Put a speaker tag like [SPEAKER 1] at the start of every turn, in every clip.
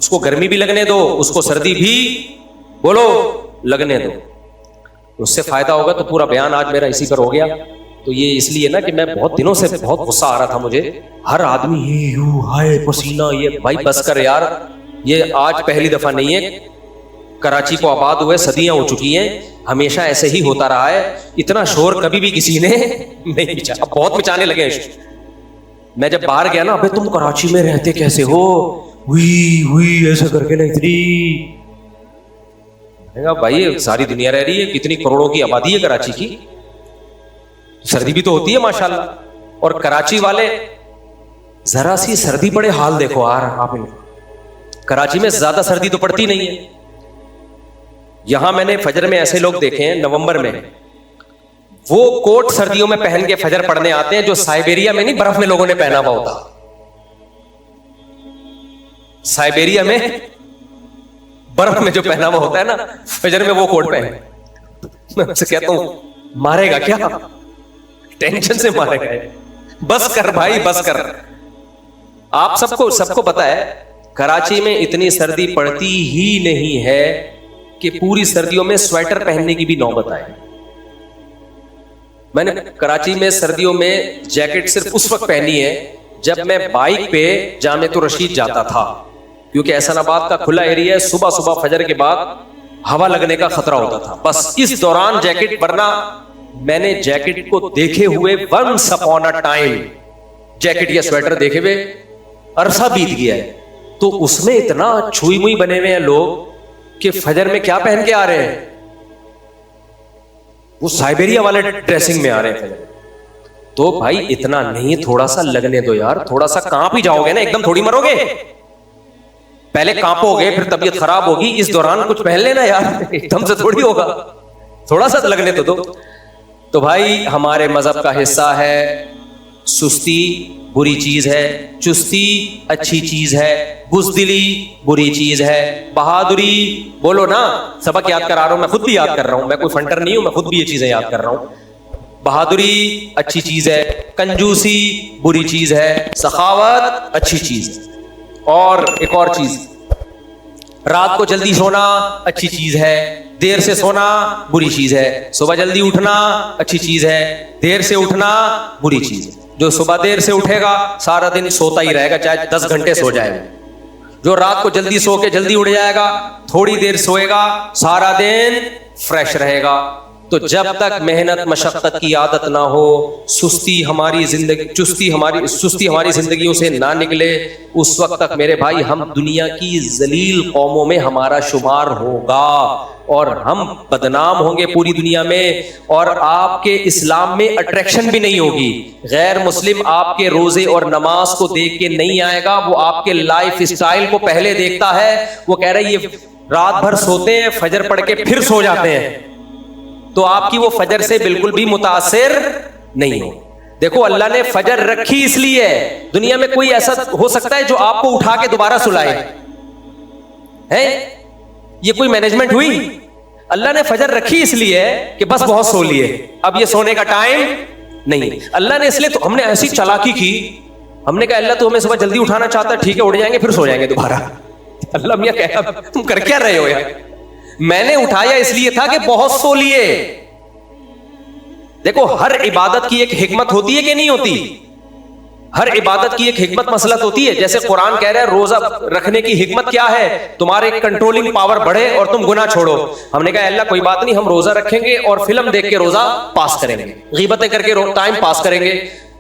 [SPEAKER 1] اس کو گرمی بھی لگنے دو, اس کو سردی بھی بولو لگنے دو, اس سے فائدہ ہوگا. تو پورا بیان آج میرا اسی پر ہو گیا. تو یہ اس لیے نا کہ میں بہت دنوں سے بہت غصہ آ رہا تھا مجھے, ہر آدمی یوں ہائے پسینہ, یہ بھائی بس کر یار, یہ آج پہلی دفعہ نہیں ہے, کراچی کو آباد ہوئے صدیاں ہو چکی ہیں, ہمیشہ ایسے ہی ہوتا رہا ہے. اتنا شور کبھی بھی کسی نے نہیں مچا, اب بہت مچانے لگے ہیں. میں جب باہر گیا نا, ابے تم کراچی میں رہتے کیسے ہو, ہوئی ہوئی ایسا کر کے نا اتنی, بھائی ساری دنیا رہ رہی ہے, کتنی کروڑوں کی آبادی ہے کراچی کی, سردی بھی تو ہوتی ہے ماشاءاللہ. اور کراچی والے ذرا سی سردی پڑے حال دیکھو یار آپ, کراچی میں زیادہ سردی تو پڑتی نہیں ہے. یہاں میں نے فجر میں ایسے لوگ دیکھے ہیں نومبر میں, وہ کوٹ سردیوں میں پہن کے فجر پڑھنے آتے ہیں جو سائبیریا میں نہیں برف میں لوگوں نے پہنا ہوا ہوتا. سائبیریا میں برف میں جو پہنا ہوا ہوتا ہے نا, فجر میں وہ کوٹ پہنے. میں ان سے کہتا ہوں مارے گا کیا, ٹینشن سے مارے گا, بس کر بھائی بس کر. آپ سب کو پتا ہے کراچی میں اتنی سردی پڑتی ہی نہیں ہے کہ پوری سردیوں میں سویٹر پہننے کی بھی نوبت آئے. میں نے کراچی میں سردیوں میں جیکٹ صرف اس وقت پہنی ہے جب میں بائک پہ جامعۃ الرشید جاتا تھا, کیونکہ احسان آباد کا کھلا ایریا ہے, صبح صبح فجر کے بعد ہوا لگنے کا خطرہ ہوتا تھا, بس اس دوران جیکٹ, ورنہ میں نے جیکٹ کو دیکھے ہوئے once upon a time jacket یا سویٹر دیکھے ہوئے عرصہ بیت گیا ہے. تو اس میں اتنا چھوئی موئی بنے ہوئے ہیں لوگ کہ فجر میں کیا پہن کے آ رہے ہیں, وہ سائبیریا والے ڈریسنگ میں آ رہے ہیں. تو بھائی اتنا نہیں, تھوڑا سا لگنے دو یار, تھوڑا سا کانپ ہی جاؤ گے نا, ایک دم تھوڑی مرو گے, پہلے کانپو گے پھر طبیعت خراب ہوگی, اس دوران کچھ پہن لینا یار, ایک دم سے تھوڑی ہوگا, تھوڑا سا لگنے تو دو. تو بھائی ہمارے مذہب کا حصہ ہے سستی بری چیز ہے, چستی اچھی چیز ہے, بزدلی بری چیز ہے, بہادری بولو نا, سبق یاد کرا رہا ہوں, میں خود بھی یاد کر رہا ہوں, میں کوئی فنٹر نہیں ہوں, میں خود بھی یہ چیزیں یاد کر رہا ہوں. بہادری اچھی چیز ہے, کنجوسی بری چیز ہے, سخاوت اچھی چیز ہے. اور ایک اور چیز, رات کو جلدی سونا اچھی چیز ہے, دیر سے سونا بری چیز ہے. صبح جلدی اٹھنا اچھی چیز ہے, دیر سے اٹھنا بری چیز ہے. جو صبح دیر سے اٹھے گا سارا دن سوتا ہی رہے گا, چاہے 10 گھنٹے سو جائے گا. جو رات کو جلدی سو کے جلدی اٹھ جائے گا, تھوڑی دیر سوئے گا, سارا دن فریش رہے گا. تو جب تک محنت مشقت کی عادت نہ ہو, سستی ہماری زندگیوں سے نہ نکلے, اس وقت تک میرے بھائی ہم دنیا کی ذلیل قوموں میں ہمارا شمار ہوگا, اور ہم بدنام ہوں گے پوری دنیا میں, اور آپ کے اسلام میں اٹریکشن بھی نہیں ہوگی. غیر مسلم آپ کے روزے اور نماز کو دیکھ کے نہیں آئے گا, وہ آپ کے لائف اسٹائل کو پہلے دیکھتا ہے. وہ کہہ رہے یہ رات بھر سوتے ہیں, فجر پڑھ کے پھر سو جاتے ہیں, تو آپ کی وہ فجر سے بالکل بھی متاثر نہیں ہو. دیکھو اللہ نے فجر رکھی اس لیے, دنیا میں کوئی ایسا ہو سکتا ہے جو آپ کو اٹھا کے دوبارہ سلائے ہے؟ یہ کوئی مینجمنٹ ہوئی؟ اللہ نے فجر رکھی اس لیے کہ بس بہت سو لیے, اب یہ سونے کا ٹائم نہیں. اللہ نے اس لیے, تو ہم نے ایسی چالاکی کی, ہم نے کہا اللہ تو ہمیں صبح جلدی اٹھانا چاہتا ہے, ٹھیک ہے اٹھ جائیں گے پھر سو جائیں گے دوبارہ. اللہ میاں کہا تم کر کیا رہے ہو یار, میں نے اٹھایا اس لیے تھا کہ بہت سو لیے. دیکھو ہر عبادت کی ایک حکمت ہوتی ہے کہ نہیں ہوتی, ہر عبادت کی ایک حکمت مصلحت ہوتی ہے. جیسے قرآن کہہ رہا ہے روزہ رکھنے کی حکمت کیا ہے, تمہارے کنٹرولنگ پاور بڑھے اور تم گناہ چھوڑو. ہم نے کہا اللہ کوئی بات نہیں, ہم روزہ رکھیں گے اور فلم دیکھ کے روزہ پاس کریں گے, غیبتیں کر کے ٹائم پاس کریں گے.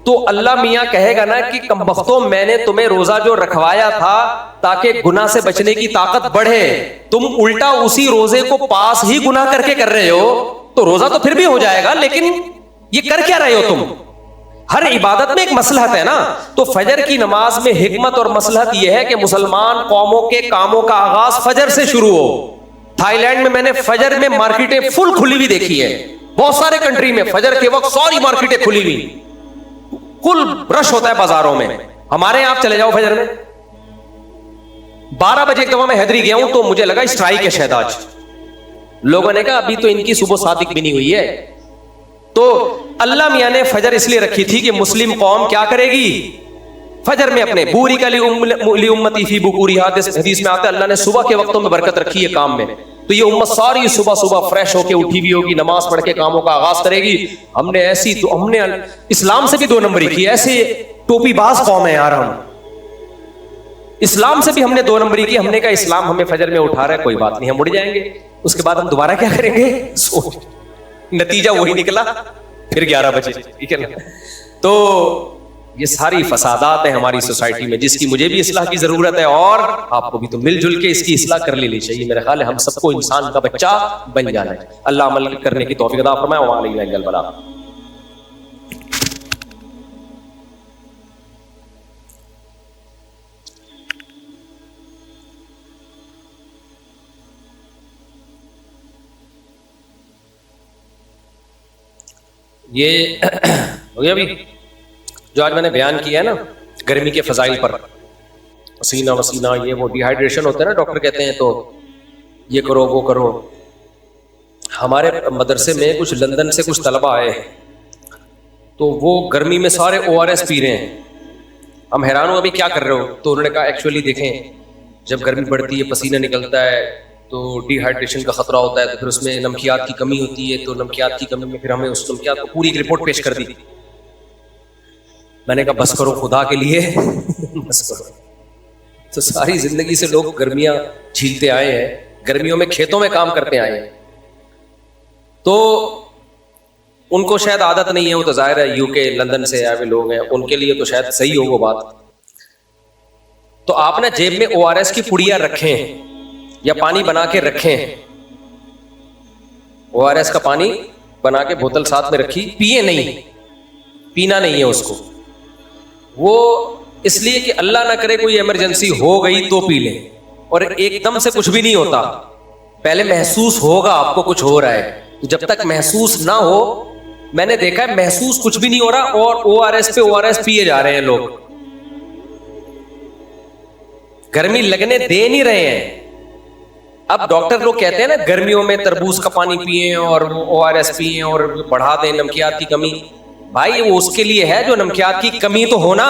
[SPEAKER 1] تو اللہ میاں کہے گا نا کہ کمبختوں میں نے تمہیں روزہ جو رکھوایا تھا تاکہ گناہ سے بچنے کی طاقت بڑھے, تم الٹا اسی روزے کو پاس ہی گناہ کر کے کر رہے ہو. تو روزہ تو پھر بھی ہو جائے گا, لیکن یہ کر کیا رہے ہو تم؟ ہر عبادت میں ایک مصلحت ہے نا. تو فجر کی نماز میں حکمت اور مصلحت یہ ہے کہ مسلمان قوموں کے کاموں کا آغاز فجر سے شروع ہو. تھائی لینڈ میں نے فجر میں مارکیٹیں فل کھلی ہوئی دیکھی ہے, بہت سارے کنٹری میں فجر کے وقت ساری مارکیٹیں کھلی ہوئی, کل رش ہوتا ہے بازاروں میں. ہمارے یہاں آپ چلے جاؤ فجر میں 12 بجے ایک دفعہ میں حیدری گیا ہوں تو مجھے لگا اسٹرائک ہے شاید آج. لوگوں نے کہا ابھی تو ان کی صبح صادق بھی نہیں ہوئی ہے. تو اللہ میاں نے فجر اس لیے رکھی تھی کہ مسلم قوم کیا کرے گی, فجر میں اپنے بوری کا لِأُمَّتِي فِي بُكُورِهَا، حدیث میں آتا ہے اللہ نے صبح کے وقتوں میں برکت رکھی ہے کام میں، تو یہ امت ساری صبح صبح فریش ہو کے اٹھی ہوئی ہوگی، نماز پڑھ کے کاموں کا آغاز کرے گی. ہم نے ایسی تو ہم نے اسلام سے بھی 2 نمبری کی، ایسے ٹوپی باز قوم ہے یار. ہم اسلام سے بھی ہم نے 2 نمبری کی. ہم نے کہا اسلام ہمیں فجر میں اٹھا رہا ہے، کوئی بات نہیں، ہم اڑ جائیں گے، اس کے بعد ہم دوبارہ کیا کریں گے، سوچ. نتیجہ وہی نکلا، پھر 11 بجے. ٹھیک ہے نا. تو یہ ساری فسادات ہیں ہماری سوسائٹی میں، جس کی مجھے بھی اصلاح کی ضرورت ہے اور آپ کو بھی. تو مل جل کے اس کی اصلاح کر لینی چاہیے. میرا خیال ہے ہم سب کو انسان کا بچہ بن جانا ہے. اللہ عمل کرنے کی توفیق عطا فرمائے. وعلیکم السلام. یہ ہو گیا ابھی جو آج میں نے بیان کیا ہے نا گرمی کے فضائل پر، پسینہ وسینہ، یہ وہ ڈی ہائیڈریشن ہوتا ہے نا، ڈاکٹر کہتے ہیں تو یہ کرو وہ کرو. ہمارے مدرسے میں کچھ لندن سے کچھ طلبہ آئے ہیں تو وہ گرمی میں سارے ORS پی رہے ہیں. ہم حیران ہو ابھی کیا کر رہے ہو؟ تو انہوں نے کہا ایکچولی دیکھیں جب گرمی بڑھتی ہے پسینہ نکلتا ہے تو ڈی ہائیڈریشن کا خطرہ ہوتا ہے، تو پھر اس میں نمکیات کی کمی ہوتی ہے، تو نمکیات کی کمی میں پھر ہمیں اس نمکیات کو پوری ایک رپورٹ پیش کر دی. میں نے کہا بس کرو خدا کے لیے بس کرو. تو ساری زندگی سے لوگ گرمیاں جھیلتے آئے ہیں، گرمیوں میں کھیتوں میں کام کرتے آئے ہیں، تو ان کو شاید عادت نہیں ہے. وہ تو ظاہر ہے UK لندن سے آئے ہوئے لوگ ہیں، ان کے لیے تو شاید صحیح ہو وہ بات. تو آپ نے جیب میں ORS کی پڑیاں رکھیں یا پانی بنا کے رکھیں، ORS کا پانی بنا کے بوتل ساتھ میں رکھی، پیے نہیں، پینا نہیں ہے اس کو. وہ اس لیے کہ اللہ نہ کرے کوئی ایمرجنسی ہو گئی تو پی لیں. اور ایک دم سے کچھ بھی نہیں ہوتا، پہلے محسوس ہوگا آپ کو کچھ ہو رہا ہے. تو جب تک محسوس نہ ہو، میں نے دیکھا ہے محسوس کچھ بھی نہیں ہو رہا اور ORS پہ ORS پیے جا رہے ہیں لوگ. گرمی لگنے دے نہیں رہے ہیں. اب ڈاکٹر لوگ کہتے ہیں نا گرمیوں میں تربوز کا پانی پیئیں اور ORS پیئیں اور بڑھا دیں نمکیات کی کمی. بھائی وہ اس کے لیے ہے جو نمکیات کی کمی تو ہونا.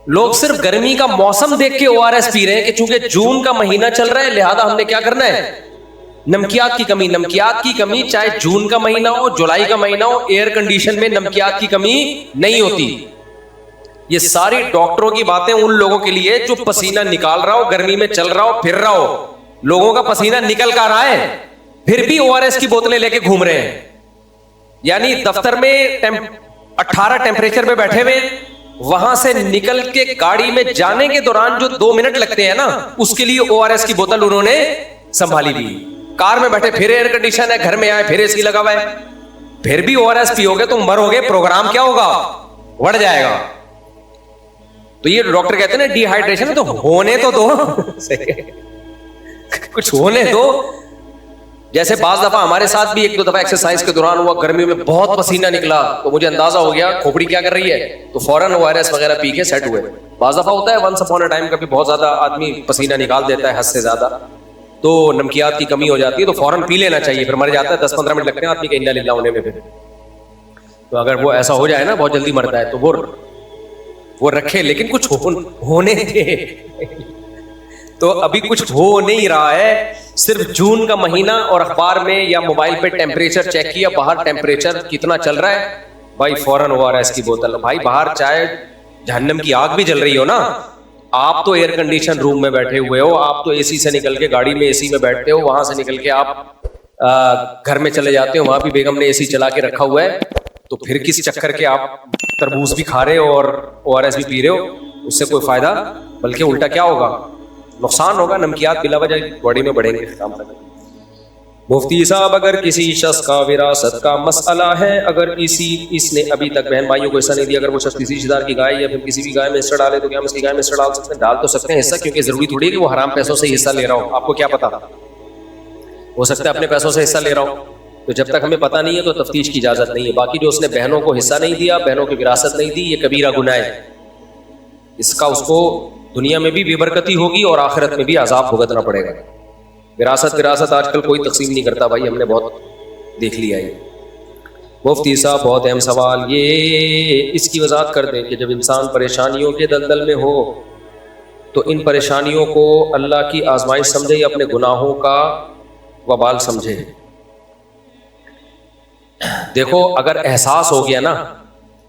[SPEAKER 1] لوگ صرف گرمی کا موسم دیکھ کے ORS پی رہے ہیں کہ چونکہ جون کا مہینہ چل رہا ہے لہذا ہم نے کیا کرنا ہے، نمکیات کی کمی. نمکیات کی کمی چاہے جون کا مہینہ ہو، جولائی کا مہینہ ہو، ایئر کنڈیشن میں نمکیات کی کمی نہیں ہوتی. یہ ساری ڈاکٹروں کی باتیں ان لوگوں کے لیے جو پسینہ نکال رہا ہو، گرمی میں چل رہا ہو، پھر رہا ہو. لوگوں کا پسینہ نکل کر رہا ہے پھر بھی ORS کی بوتلیں لے کے گھوم رہے ہیں. یعنی دفتر میں 18 ٹیمپریچر پہ بیٹھے ہوئے، وہاں سے نکل کے گاڑی میں جانے کے دوران جو 2 منٹ لگتے ہیں نا، اس کے لیے ORS کی بوتل انہوں نے سنبھالی بھی. کار میں بیٹھے پھر ایئر کنڈیشن ہے، گھر میں آئے پھر AC لگا ہوا ہے، پھر بھی ORS پیو گے تو مرو گے. پروگرام کیا ہوگا، بڑھ جائے گا. تو یہ ڈاکٹر کہتے ہیں نا ڈی ہائیڈریشن ہے تو ہونے تو دو کچھ ہونے دو. جیسے بعض دفعہ ہمارے ساتھ بھی 1-2 دفعہ ایکسرسائز کے دوران ہوا، گرمی میں بہت پسینہ نکلا تو مجھے اندازہ ہو گیا کھوپڑی کیا کر رہی ہے، تو فوراً ORS وغیرہ پی کے سیٹ ہوئے. بعض دفعہ ہوتا ہے ونس اپون اے ٹائم کبھی بہت زیادہ آدمی پسینہ نکال دیتا ہے حد سے زیادہ، تو نمکیات کی کمی ہو جاتی ہے، تو فوراً پی لینا چاہیے. پھر مر جاتا ہے، 10-15 منٹ لگتے ہیں آدمی کے انا للہ ہونے میں. پھر تو اگر وہ ایسا ہو جائے نا بہت جلدی مرتا ہے، تو وہ رکھے لیکن کچھ ہونے دے. تو ابھی کچھ ہو نہیں رہا ہے، صرف جون کا مہینہ اور اخبار میں یا موبائل پہ ٹیمپریچر چیک کیا، باہر ٹیمپریچر کتنا چل رہا ہے، بھائی فوراً ORS کی بوتل. بھائی باہر چاہے جہنم کی آگ بھی جل رہی ہو نا، آپ تو ایئر کنڈیشن روم میں بیٹھے ہوئے ہو، آپ تو AC سے نکل کے گاڑی میں AC میں بیٹھتے ہو، وہاں سے نکل کے آپ گھر میں چلے جاتے ہو، وہاں بھی بیگم نے AC چلا کے رکھا ہوا ہے، تو پھر کس چکر کے آپ تربوز بھی کھا رہے ہو اور ORS بھی پی رہے ہو؟ اس سے کوئی فائدہ، بلکہ الٹا کیا ہوگا، نقصان ہوگا. نمکیات بلا وجہ باڈی میں بڑھیں گے. مفتی صاحب اگر کسی شخص کا وراثت کا مسئلہ ہے، اگر اس نے ابھی تک بہن بھائیوں کو حصہ نہیں دیا، اگر وہ شخص کسی رشتہ دار کی گائے یا پھر کسی بھی گائے میں حصہ ڈالے تو کیا ہم اس کی گائے میں حصہ ڈال سکتے ہیں؟ ڈال تو سکتے ہیں حصہ، کیونکہ ضروری تھوڑی ہے کہ وہ حرام پیسوں سے حصہ لے رہا ہو. آپ کو کیا پتا، ہو سکتا ہے اپنے پیسوں سے حصہ لے رہا ہو. تو جب تک ہمیں پتہ نہیں ہے تو تفتیش کی اجازت نہیں ہے. باقی جو اس نے بہنوں کو حصہ نہیں دیا، بہنوں کی وراثت نہیں دی، یہ کبیرہ گناہ ہے. اس کا اس کو دنیا میں بھی بے برکتی ہوگی اور آخرت میں بھی عذاب بھگتنا پڑے گا. وراثت آج کل کوئی تقسیم نہیں کرتا بھائی، ہم نے بہت دیکھ لیا ہے. مفتی صاحب بہت اہم سوال، یہ اس کی وضاحت کر دیں کہ جب انسان پریشانیوں کے دلدل میں ہو تو ان پریشانیوں کو اللہ کی آزمائش سمجھے یا اپنے گناہوں کا وبال سمجھے؟ دیکھو اگر احساس ہو گیا نا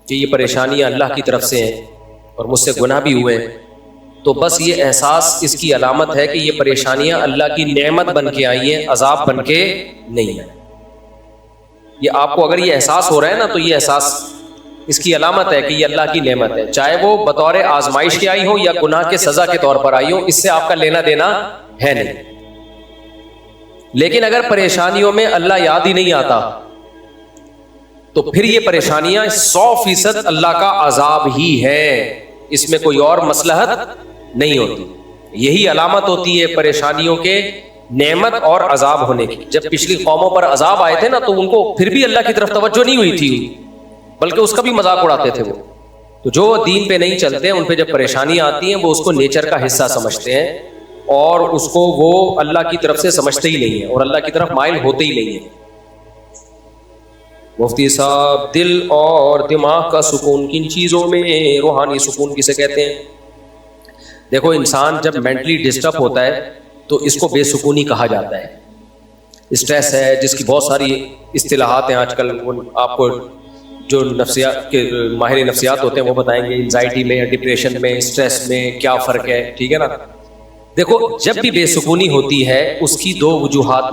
[SPEAKER 1] کہ یہ پریشانیاں اللہ کی طرف سے ہیں اور مجھ سے گناہ بھی ہوئے تو بس یہ احساس اس کی علامت ہے کہ یہ پریشانیاں اللہ کی نعمت بن کے آئی ہیں، عذاب بن کے نہیں ہیں۔ یہ آپ کو اگر یہ احساس ہو رہا ہے نا تو یہ احساس اس کی علامت ہے کہ یہ اللہ کی نعمت ہے، چاہے وہ بطور آزمائش کی آئی ہو یا گناہ کے سزا کے طور پر آئی ہو، اس سے آپ کا لینا دینا ہے نہیں۔ لیکن اگر پریشانیوں میں اللہ یاد ہی نہیں آتا تو پھر یہ پریشانیاں 100% اللہ کا عذاب ہی ہے، اس میں کوئی اور مصلحت نہیں ہوتی۔ یہی علامت ہوتی ہے پریشانیوں کے نعمت اور عذاب ہونے کی۔ جب پچھلی قوموں پر عذاب آئے تھے نا تو ان کو پھر بھی اللہ کی طرف توجہ نہیں ہوئی تھی، بلکہ اس کا بھی مذاق اڑاتے تھے وہ۔ تو جو دین پہ نہیں چلتے ان پہ جب پریشانیاں آتی ہیں وہ اس کو نیچر کا حصہ سمجھتے ہیں اور اس کو وہ اللہ کی طرف سے سمجھتے ہی نہیں ہیں اور اللہ کی طرف مائل ہوتے ہی نہیں ہیں۔ مفتی صاحب دل اور دماغ کا سکون کن چیزوں میں روحانی سکون کسے کہتے ہیں؟ دیکھو انسان جب مینٹلی ڈسٹرب ہوتا ہے تو اس کو بے سکونی کہا جاتا ہے۔ اسٹریس ہے جس کی بہت ساری اصطلاحات ہیں آج کل، آپ کو جو نفسیات کے ماہر نفسیات ہوتے ہیں وہ بتائیں گے انزائٹی میں، ڈپریشن میں، اسٹریس میں کیا فرق ہے، ٹھیک ہے نا۔ دیکھو جب بھی بے سکونی ہوتی ہے اس کی دو وجوہات